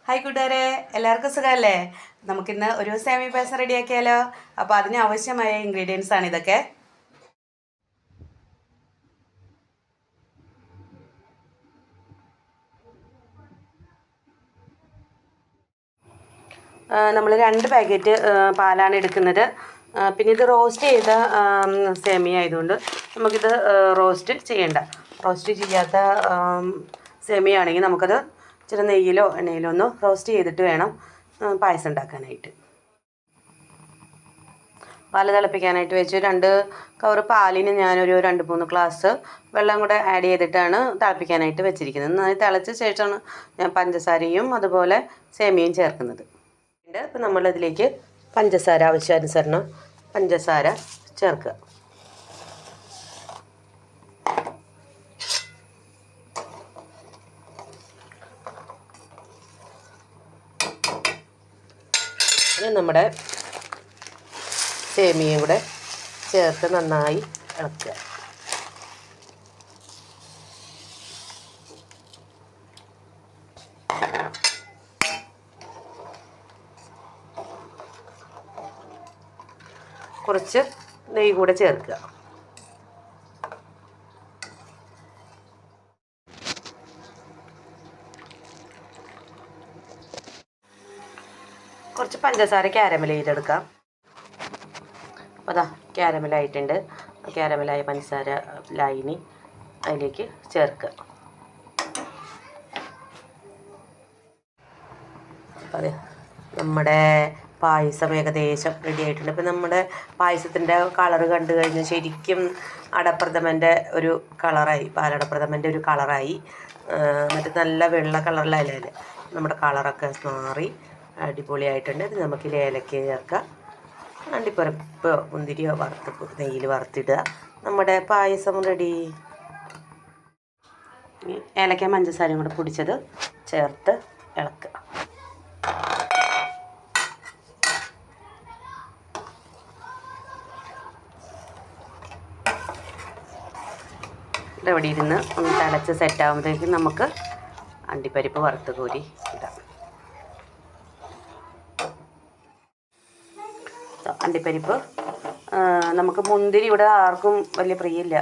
Hi കൂട്ടുകാരെ, എല്ലാവർക്കും സുഖമല്ലേ? നമുക്കിന്ന് ഒരു സേമിയ പായസം റെഡിയാക്കിയാലോ? അപ്പോൾ അതിന് ആവശ്യമായ ഇൻഗ്രീഡിയൻസ് ആണ് ഇതൊക്കെ. നമ്മൾ 2 പാക്കറ്റ് പാലാണ് എടുക്കുന്നത്. പിന്നെ ഇത് റോസ്റ്റ് ചെയ്ത സേമിയ ആയതുകൊണ്ട് നമുക്കിത് റോസ്റ്റ് ചെയ്യണ്ട. റോസ്റ്റ് ചെയ്യാത്ത സേമിയ ആണെങ്കിൽ നമുക്കത് ഇച്ചിരി നെയ്യിലോ എണ്ണയിലോ ഒന്ന് റോസ്റ്റ് ചെയ്തിട്ട് വേണം പായസം ഉണ്ടാക്കാനായിട്ട്. പാല് തിളപ്പിക്കാനായിട്ട് വെച്ച് 2 കവർ പാലിന് ഞാനൊരു 2-3 ഗ്ലാസ് വെള്ളം കൂടെ ആഡ് ചെയ്തിട്ടാണ് തിളപ്പിക്കാനായിട്ട് വെച്ചിരിക്കുന്നത്. നന്നായി തിളച്ച ശേഷമാണ് ഞാൻ പഞ്ചസാരയും അതുപോലെ സേമിയയും ചേർക്കുന്നത്. ഇപ്പം നമ്മളിതിലേക്ക് പഞ്ചസാര ആവശ്യാനുസരണം പഞ്ചസാര ചേർക്കുക. നമ്മുടെ സേമിയയും കൂടെ ചേർത്ത് നന്നായി ഇളക്കുക. കുറച്ച് നെയ്യ് കൂടെ ചേർക്കുക. കുറച്ച് പഞ്ചസാര ക്യാരമൽ ചെയ്തെടുക്കാം. അപ്പോൾ അതാ ക്യാരമലായിട്ടുണ്ട്. ക്യാരമലായ പഞ്ചസാര ലായനി അതിലേക്ക് ചേർക്കുക. അപ്പോൾ അതെ, നമ്മുടെ പായസം ഏകദേശം റെഡി ആയിട്ടുണ്ട്. ഇപ്പം നമ്മുടെ പായസത്തിൻ്റെ കളറ് കണ്ടു കഴിഞ്ഞാൽ ശരിക്കും അടപ്രഥമൻ്റെ ഒരു കളറായി, പാലടപ്രഥമൻ്റെ ഒരു കളറായി. എന്നിട്ട് നല്ല വെള്ള കളറിലല്ലേ നമ്മുടെ കളറൊക്കെ മാറി അടിപൊളിയായിട്ടുണ്ട്. ഇത് നമുക്ക് ഏലക്ക ചേർക്കാം. അണ്ടിപ്പരിപ്പ് മുന്തിരിയോ നെയ്യിൽ വറുത്തിടുക. നമ്മുടെ പായസം റെഡി. ഏലക്ക പഞ്ചസാരയും കൂടെ പൊടിച്ചത് ചേർത്ത് ഇളക്കുക. ഇതവിടെ ഇരുന്ന് ഒന്ന് തിളച്ച് സെറ്റാകുമ്പോഴത്തേക്കും നമുക്ക് അണ്ടിപ്പരിപ്പ് വറുത്ത് കോരി ഇടാം. അണ്ടിപ്പരിപ്പ് നമുക്ക് മുന്തിരി ഇവിടെ ആർക്കും വലിയ പ്രിയമില്ല,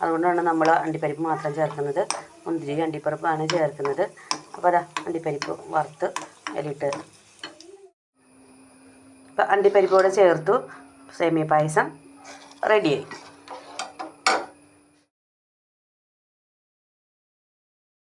അതുകൊണ്ടാണ് നമ്മൾ അണ്ടിപ്പരിപ്പ് മാത്രം ചേർക്കുന്നത്. മുന്തിരി അണ്ടിപ്പരിപ്പാണ് ചേർക്കുന്നത്. അപ്പോൾ അതാ അണ്ടിപ്പരിപ്പ് വറുത്ത് അതിലിട്ട് ഇപ്പം അണ്ടിപ്പരിപ്പോടെ ചേർത്തു. സേമിയ പായസം റെഡിയായി.